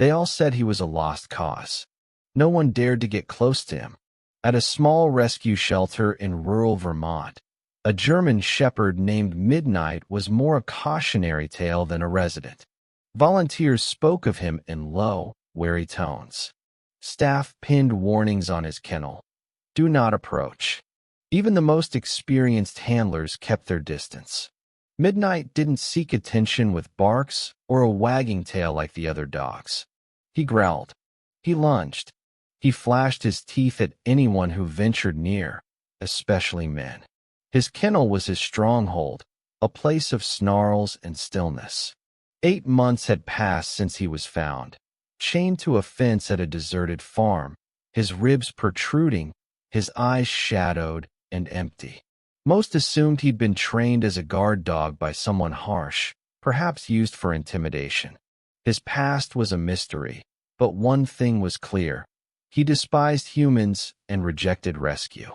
They all said he was a lost cause. No one dared to get close to him. At a small rescue shelter in rural Vermont, a German shepherd named Midnight was more a cautionary tale than a resident. Volunteers spoke of him in low, wary tones. Staff pinned warnings on his kennel. Do not approach. Even the most experienced handlers kept their distance. Midnight didn't seek attention with barks or a wagging tail like the other dogs. He growled. He lunged. He flashed his teeth at anyone who ventured near, especially men. His kennel was his stronghold, a place of snarls and stillness. 8 months had passed since he was found, chained to a fence at a deserted farm, his ribs protruding, his eyes shadowed and empty. Most assumed he'd been trained as a guard dog by someone harsh, perhaps used for intimidation. His past was a mystery, but one thing was clear. He despised humans and rejected rescue.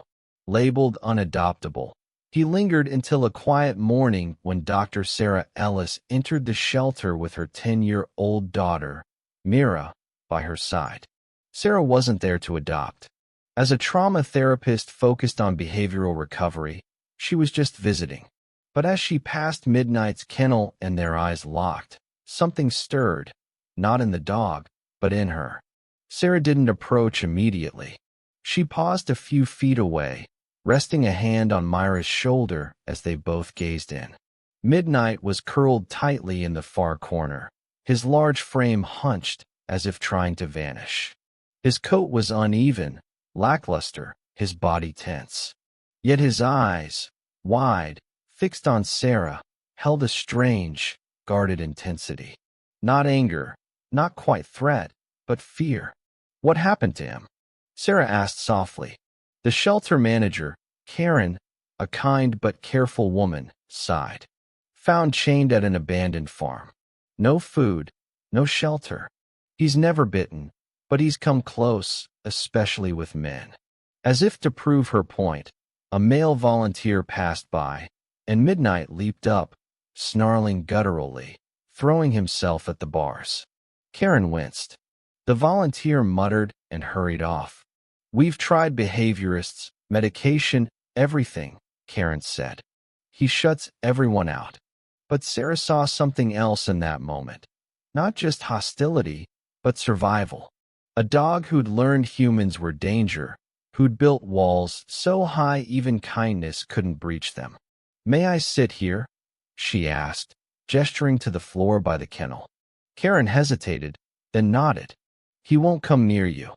Labeled unadoptable, he lingered until a quiet morning when Dr. Sarah Ellis entered the shelter with her 10-year-old daughter, Mira, by her side. Sarah wasn't there to adopt. As a trauma therapist focused on behavioral recovery, she was just visiting. But as she passed Midnight's kennel and their eyes locked, something stirred, not in the dog, but in her. Sarah didn't approach immediately. She paused a few feet away, resting a hand on Myra's shoulder as they both gazed in. Midnight was curled tightly in the far corner, his large frame hunched as if trying to vanish. His coat was uneven, lackluster, his body tense. Yet his eyes, wide, fixed on Sarah, held a strange, guarded intensity. Not anger, not quite threat, but fear. What happened to him? Sarah asked softly. The shelter manager, Karen, a kind but careful woman, sighed. Found chained at an abandoned farm. No food, no shelter. He's never bitten, but he's come close, especially with men. As if to prove her point, a male volunteer passed by, and Midnight leaped up, snarling gutturally, throwing himself at the bars. Karen winced. The volunteer muttered and hurried off. We've tried behaviorists, medication, everything, Karen said. He shuts everyone out. But Sarah saw something else in that moment. Not just hostility, but survival. A dog who'd learned humans were danger, who'd built walls so high even kindness couldn't breach them. May I sit here? She asked, gesturing to the floor by the kennel. Karen hesitated, then nodded. He won't come near you.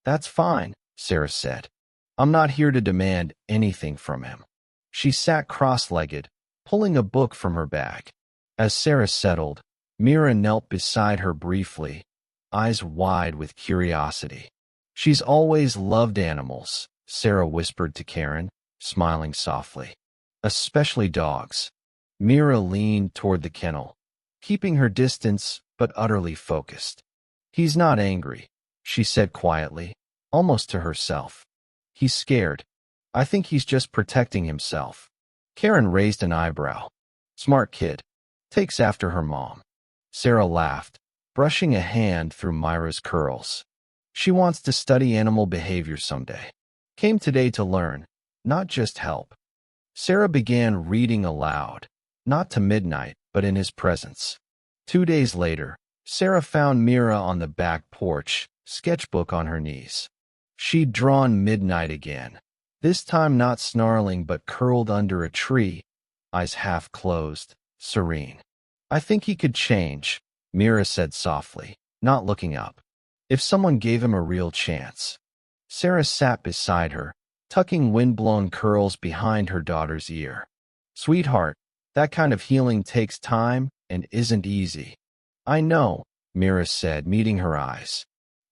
That's fine, Sarah said. I'm not here to demand anything from him. She sat cross-legged, pulling a book from her bag. As Sarah settled, Mira knelt beside her briefly, eyes wide with curiosity. She's always loved animals, Sarah whispered to Karen, smiling softly. Especially dogs. Mira leaned toward the kennel, keeping her distance but utterly focused. He's not angry, she said quietly, almost to herself. He's scared. I think he's just protecting himself. Karen raised an eyebrow. Smart kid. Takes after her mom. Sarah laughed, brushing a hand through Myra's curls. She wants to study animal behavior someday. Came today to learn, not just help. Sarah began reading aloud, not to Midnight, but in his presence. 2 days later, Sarah found Mira on the back porch, sketchbook on her knees. She'd drawn Midnight again, this time not snarling but curled under a tree, eyes half closed, serene. I think he could change, Mira said softly, not looking up. If someone gave him a real chance. Sarah sat beside her, tucking windblown curls behind her daughter's ear. Sweetheart, that kind of healing takes time and isn't easy. I know, Mira said, meeting her eyes.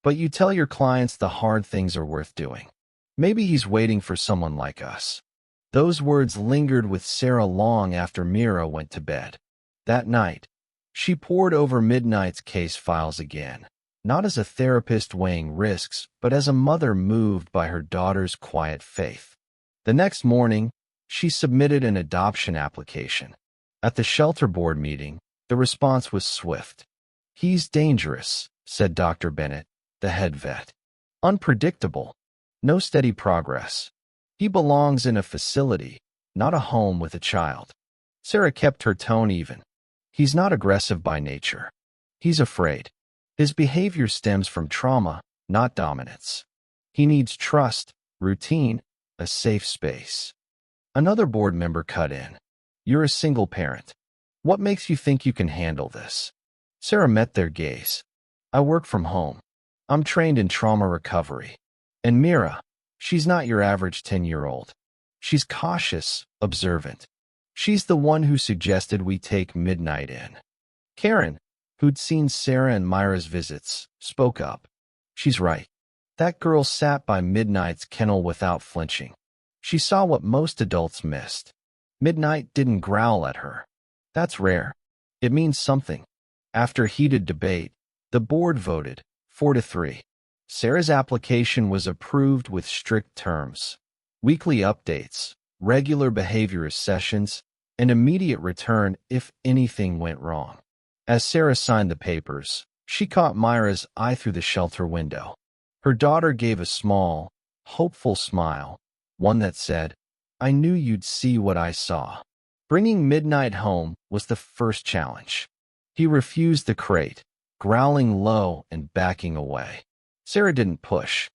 But you tell your clients the hard things are worth doing. Maybe he's waiting for someone like us. Those words lingered with Sarah long after Mira went to bed. That night, she pored over Midnight's case files again, not as a therapist weighing risks, but as a mother moved by her daughter's quiet faith. The next morning, she submitted an adoption application. At the shelter board meeting, the response was swift. He's dangerous, said Dr. Bennett, the head vet. Unpredictable. No steady progress. He belongs in a facility, not a home with a child. Sarah kept her tone even. He's not aggressive by nature. He's afraid. His behavior stems from trauma, not dominance. He needs trust, routine, a safe space. Another board member cut in. You're a single parent. What makes you think you can handle this? Sarah met their gaze. I work from home. I'm trained in trauma recovery. And Mira, she's not your average 10-year-old. She's cautious, observant. She's the one who suggested we take midnight in. Karen, who'd seen Sarah and Myra's visits, spoke up. She's right. That girl sat by Midnight's kennel without flinching. She saw what most adults missed. Midnight didn't growl at her. That's rare. It means something. After heated debate, the board voted 4-3. Sarah's application was approved with strict terms. Weekly updates, regular behaviorist sessions, and immediate return if anything went wrong. As Sarah signed the papers, she caught Myra's eye through the shelter window. Her daughter gave a small, hopeful smile, one that said, I knew you'd see what I saw. Bringing Midnight home was the first challenge. He refused the crate, growling low and backing away. Sarah didn't push.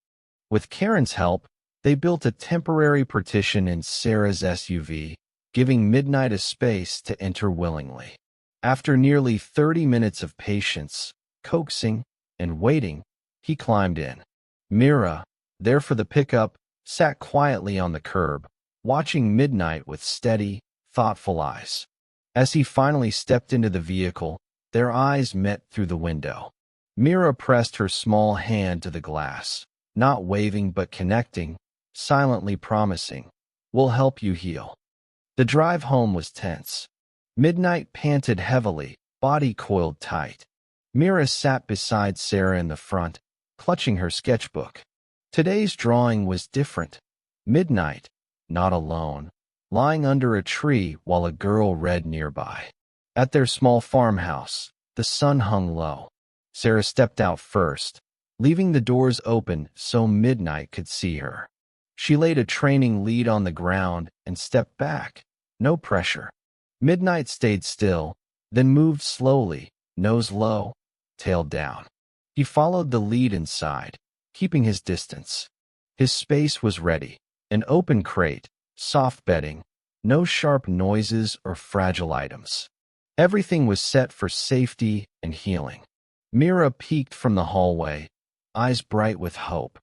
With Karen's help, they built a temporary partition in Sarah's SUV, giving Midnight a space to enter willingly. After nearly 30 minutes of patience, coaxing, and waiting, he climbed in. Mira, there for the pickup, sat quietly on the curb, watching Midnight with steady, thoughtful eyes. As he finally stepped into the vehicle, their eyes met through the window. Mira pressed her small hand to the glass, not waving but connecting, silently promising, We'll help you heal. The drive home was tense. Midnight panted heavily, body coiled tight. Mira sat beside Sarah in the front, clutching her sketchbook. Today's drawing was different. Midnight, not alone, lying under a tree while a girl read nearby. At their small farmhouse, the sun hung low. Sarah stepped out first, leaving the doors open so Midnight could see her. She laid a training lead on the ground and stepped back. No pressure. Midnight stayed still, then moved slowly, nose low, tail down. He followed the lead inside, keeping his distance. His space was ready. An open crate, soft bedding, no sharp noises or fragile items. Everything was set for safety and healing. Mira peeked from the hallway, eyes bright with hope.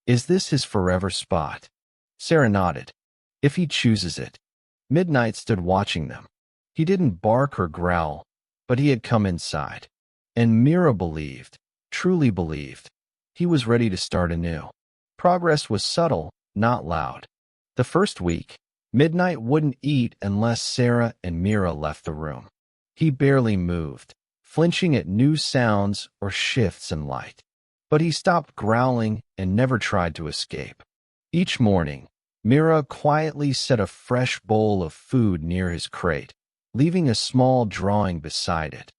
Is this his forever spot? Sarah nodded. If he chooses it. Midnight stood watching them. He didn't bark or growl, but he had come inside. And Mira believed, truly believed, he was ready to start anew. Progress was subtle, not loud. The first week, Midnight wouldn't eat unless Sarah and Mira left the room. He barely moved, flinching at new sounds or shifts in light. But he stopped growling and never tried to escape. Each morning, Mira quietly set a fresh bowl of food near his crate, leaving a small drawing beside it.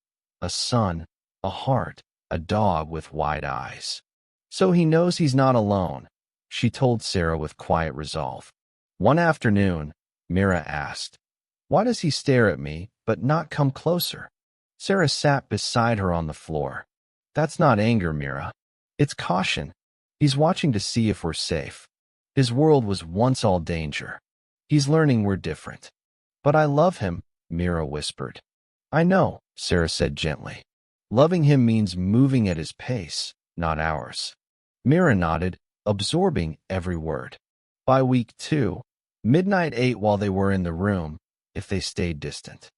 A sun, a heart, a dog with wide eyes. So he knows he's not alone, she told Sarah with quiet resolve. One afternoon, Mira asked, Why does he stare at me but not come closer? Sarah sat beside her on the floor. That's not anger, Mira. It's caution. He's watching to see if we're safe. His world was once all danger. He's learning we're different. But I love him, Mira whispered. I know, Sarah said gently. Loving him means moving at his pace, not ours. Mira nodded, absorbing every word. By week 2, Midnight ate while they were in the room, if they stayed distant.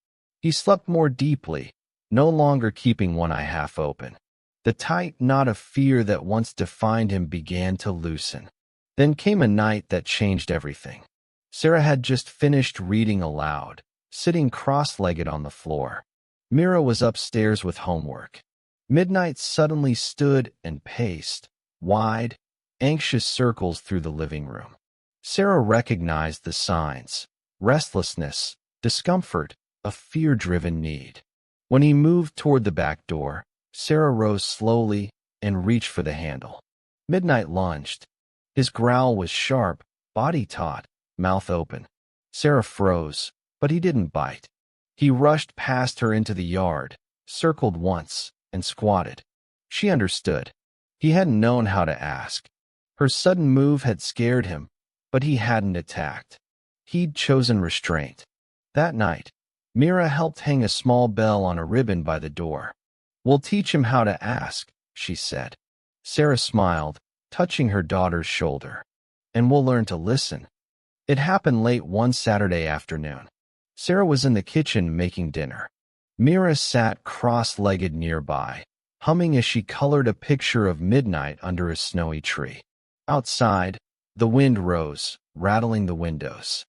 He slept more deeply, no longer keeping one eye half open. The tight knot of fear that once defined him began to loosen. Then came a night that changed everything. Sarah had just finished reading aloud, sitting cross-legged on the floor. Mira was upstairs with homework. Midnight suddenly stood and paced, wide, anxious circles through the living room. Sarah recognized the signs: restlessness, discomfort, a fear-driven need. When he moved toward the back door, Sarah rose slowly, and reached for the handle. Midnight lunged. His growl was sharp, body taut, mouth open. Sarah froze, but he didn't bite. He rushed past her into the yard, circled once, and squatted. She understood. He hadn't known how to ask. Her sudden move had scared him, but he hadn't attacked. He'd chosen restraint. That night, Mira helped hang a small bell on a ribbon by the door. "We'll teach him how to ask," she said. Sarah smiled, touching her daughter's shoulder. "And we'll learn to listen." It happened late one Saturday afternoon. Sarah was in the kitchen making dinner. Mira sat cross-legged nearby, humming as she colored a picture of midnight under a snowy tree. Outside, the wind rose, rattling the windows.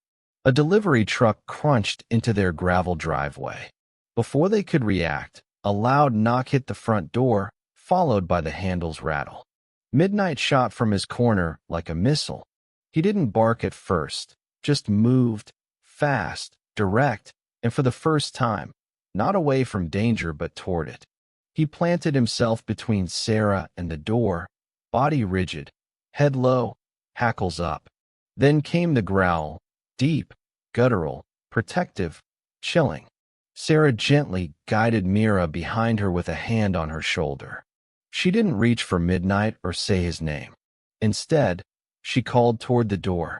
A delivery truck crunched into their gravel driveway. Before they could react, a loud knock hit the front door, followed by the handle's rattle. Midnight shot from his corner like a missile. He didn't bark at first, just moved, fast, direct, and for the first time, not away from danger but toward it. He planted himself between Sarah and the door, body rigid, head low, hackles up. Then came the growl, deep, guttural, protective, chilling. Sarah gently guided Mira behind her with a hand on her shoulder. She didn't reach for Midnight or say his name. Instead, she called toward the door.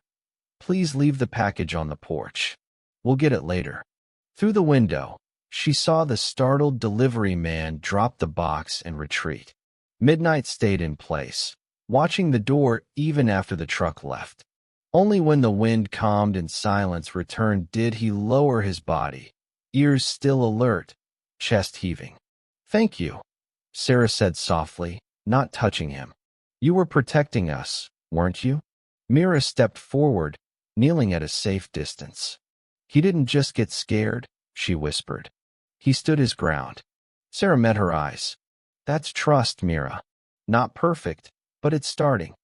"Please leave the package on the porch. We'll get it later." Through the window, she saw the startled delivery man drop the box and retreat. Midnight stayed in place, watching the door even after the truck left. Only when the wind calmed and silence returned did he lower his body, ears still alert, chest heaving. "Thank you," Sarah said softly, not touching him. "You were protecting us, weren't you?" Mira stepped forward, kneeling at a safe distance. "He didn't just get scared," she whispered. "He stood his ground." Sarah met her eyes. "That's trust, Mira. Not perfect, but it's starting."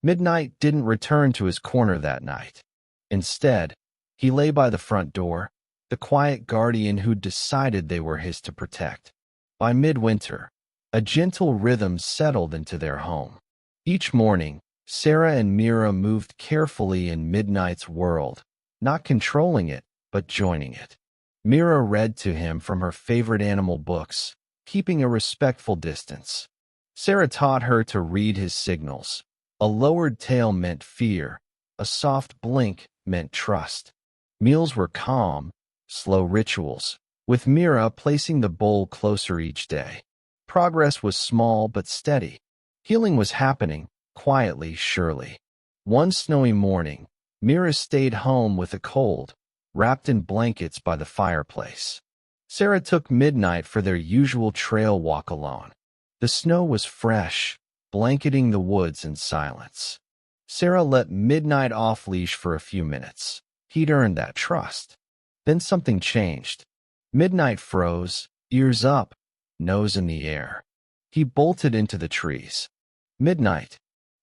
Midnight didn't return to his corner that night. Instead, he lay by the front door, the quiet guardian who'd decided they were his to protect. By midwinter, a gentle rhythm settled into their home. Each morning, Sarah and Mira moved carefully in Midnight's world, not controlling it, but joining it. Mira read to him from her favorite animal books, keeping a respectful distance. Sarah taught her to read his signals. A lowered tail meant fear. A soft blink meant trust. Meals were calm, slow rituals, with Mira placing the bowl closer each day. Progress was small but steady. Healing was happening, quietly, surely. One snowy morning, Mira stayed home with a cold, wrapped in blankets by the fireplace. Sarah took Midnight for their usual trail walk alone. The snow was fresh, blanketing the woods in silence. Sarah let Midnight off-leash for a few minutes. He'd earned that trust. Then something changed. Midnight froze, ears up, nose in the air. He bolted into the trees. "Midnight,"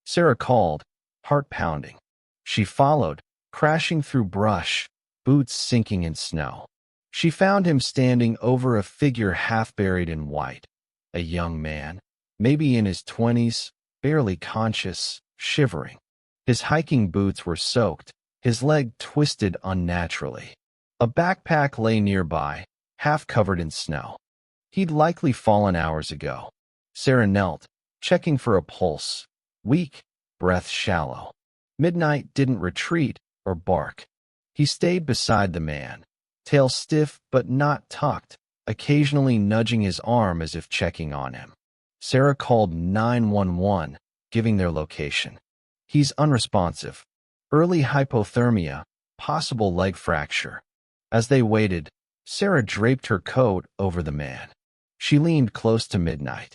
Sarah called, heart pounding. She followed, crashing through brush, boots sinking in snow. She found him standing over a figure half buried in white. A young man, maybe in his 20s, barely conscious, shivering. His hiking boots were soaked, his leg twisted unnaturally. A backpack lay nearby, half covered in snow. He'd likely fallen hours ago. Sarah knelt, checking for a pulse. Weak, breath shallow. Midnight didn't retreat or bark. He stayed beside the man, tail stiff but not tucked, occasionally nudging his arm as if checking on him. Sarah called 911, giving their location. "He's unresponsive. Early hypothermia, possible leg fracture." As they waited, Sarah draped her coat over the man. She leaned close to Midnight.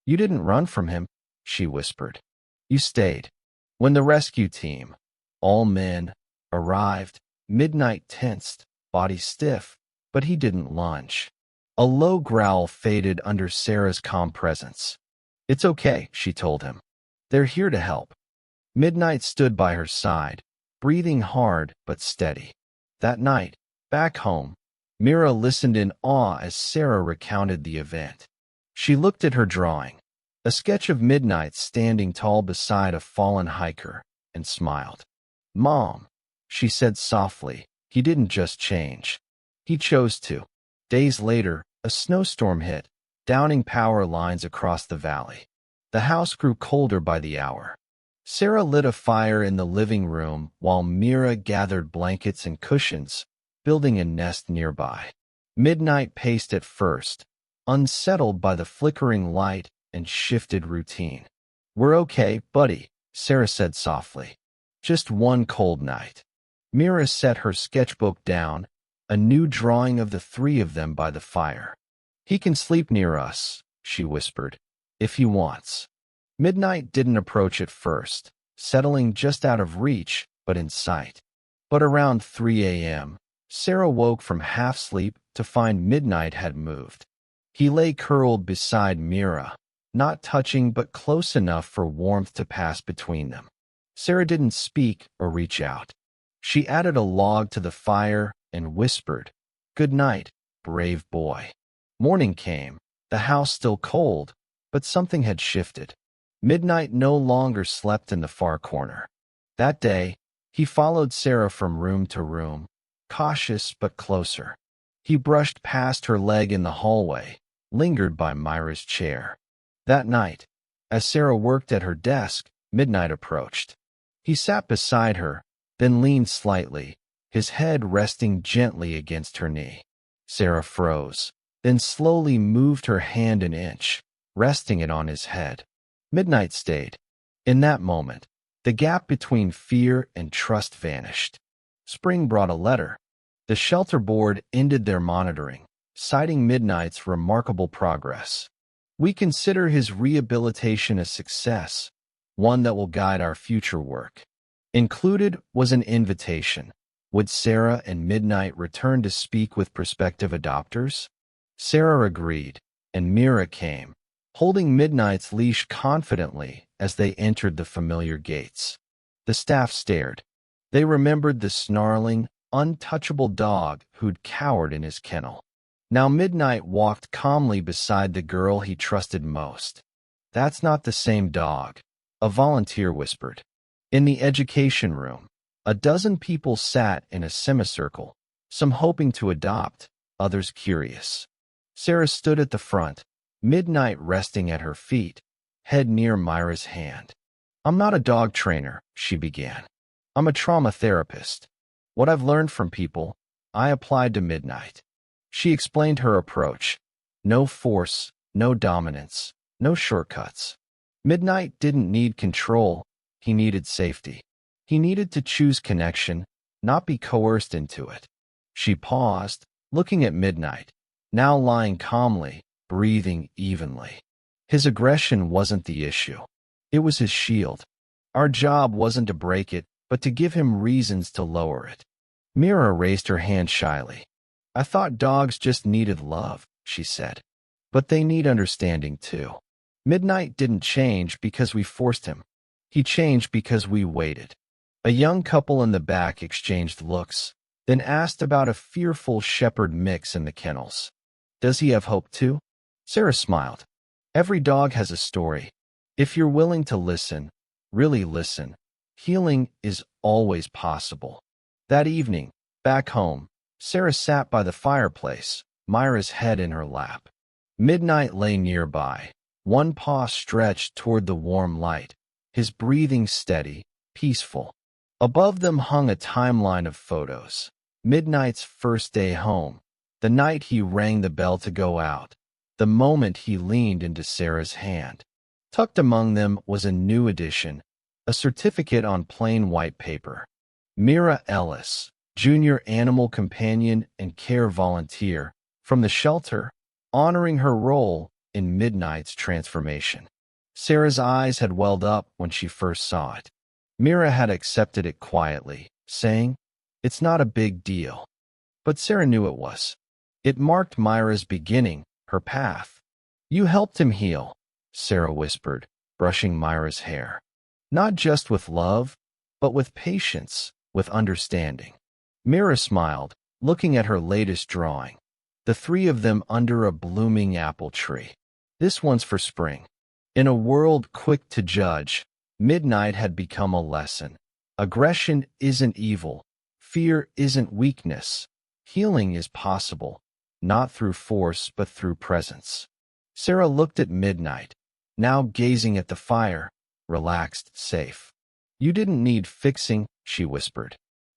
"You didn't run from him," she whispered. "You stayed." When the rescue team, all men, arrived, Midnight tensed, body stiff, but he didn't lunge. A low growl faded under Sarah's calm presence. "It's okay," she told him. "They're here to help." Midnight stood by her side, breathing hard but steady. That night, back home, Mira listened in awe as Sarah recounted the event. She looked at her drawing. A sketch of Midnight standing tall beside a fallen hiker, and smiled. "Mom," she said softly, "he didn't just change. He chose to." Days later, a snowstorm hit, downing power lines across the valley. The house grew colder by the hour. Sarah lit a fire in the living room while Mira gathered blankets and cushions, building a nest nearby. Midnight paced at first, unsettled by the flickering light and shifted routine. "We're okay, buddy," Sarah said softly. "Just one cold night." Mira set her sketchbook down, a new drawing of the three of them by the fire. "He can sleep near us," she whispered, "if he wants." Midnight didn't approach at first, settling just out of reach, but in sight. But around 3 a.m., Sarah woke from half-sleep to find Midnight had moved. He lay curled beside Mira, not touching but close enough for warmth to pass between them. Sarah didn't speak or reach out. She added a log to the fire and whispered, "Good night, brave boy." Morning came, the house still cold, but something had shifted. Midnight no longer slept in the far corner. That day, he followed Sarah from room to room, cautious but closer. He brushed past her leg in the hallway, lingered by Myra's chair. That night, as Sarah worked at her desk, Midnight approached. He sat beside her, then leaned slightly, his head resting gently against her knee. Sarah froze, then slowly moved her hand an inch, resting it on his head. Midnight stayed. In that moment, the gap between fear and trust vanished. Spring brought a letter. The shelter board ended their monitoring, citing Midnight's remarkable progress. "We consider his rehabilitation a success, one that will guide our future work." Included was an invitation. Would Sarah and Midnight return to speak with prospective adopters? Sarah agreed, and Mira came, holding Midnight's leash confidently as they entered the familiar gates. The staff stared. They remembered the snarling, untouchable dog who'd cowered in his kennel. Now Midnight walked calmly beside the girl he trusted most. "That's not the same dog," a volunteer whispered. In the education room, a dozen people sat in a semicircle, some hoping to adopt, others curious. Sarah stood at the front, Midnight resting at her feet, head near Myra's hand. "I'm not a dog trainer," she began. "I'm a trauma therapist. What I've learned from people, I applied to Midnight." She explained her approach. No force, no dominance, no shortcuts. Midnight didn't need control, he needed safety. He needed to choose connection, not be coerced into it. She paused, looking at Midnight, now lying calmly, breathing evenly. His aggression wasn't the issue. It was his shield. Our job wasn't to break it, but to give him reasons to lower it. Mira raised her hand shyly. "I thought dogs just needed love," she said. "But they need understanding too." Midnight didn't change because we forced him. He changed because we waited. A young couple in the back exchanged looks, then asked about a fearful shepherd mix in the kennels. "Does he have hope too?" Sarah smiled. "Every dog has a story. If you're willing to listen, really listen, healing is always possible." That evening, back home, Sarah sat by the fireplace, Myra's head in her lap. Midnight lay nearby, one paw stretched toward the warm light, his breathing steady, peaceful. Above them hung a timeline of photos. Midnight's first day home, the night he rang the bell to go out, the moment he leaned into Sarah's hand. Tucked among them was a new edition, a certificate on plain white paper. Mira Ellis, Junior Animal Companion and Care Volunteer, from the shelter, honoring her role in Midnight's transformation. Sarah's eyes had welled up when she first saw it. Mira had accepted it quietly, saying, "It's not a big deal." But Sarah knew it was. It marked Myra's beginning, her path. "You helped him heal," Sarah whispered, brushing Myra's hair. "Not just with love, but with patience, with understanding." Mira smiled, looking at her latest drawing. The three of them under a blooming apple tree. "This one's for spring." In a world quick to judge, Midnight had become a lesson. Aggression isn't evil. Fear isn't weakness. Healing is possible, not through force but through presence. Sarah looked at Midnight, now gazing at the fire, relaxed, safe. You didn't need fixing, she whispered.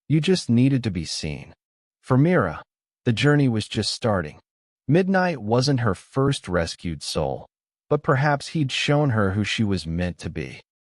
You just needed to be seen. For Mira, the journey was just starting. Midnight wasn't her first rescued soul, but perhaps he'd shown her who she was meant to be.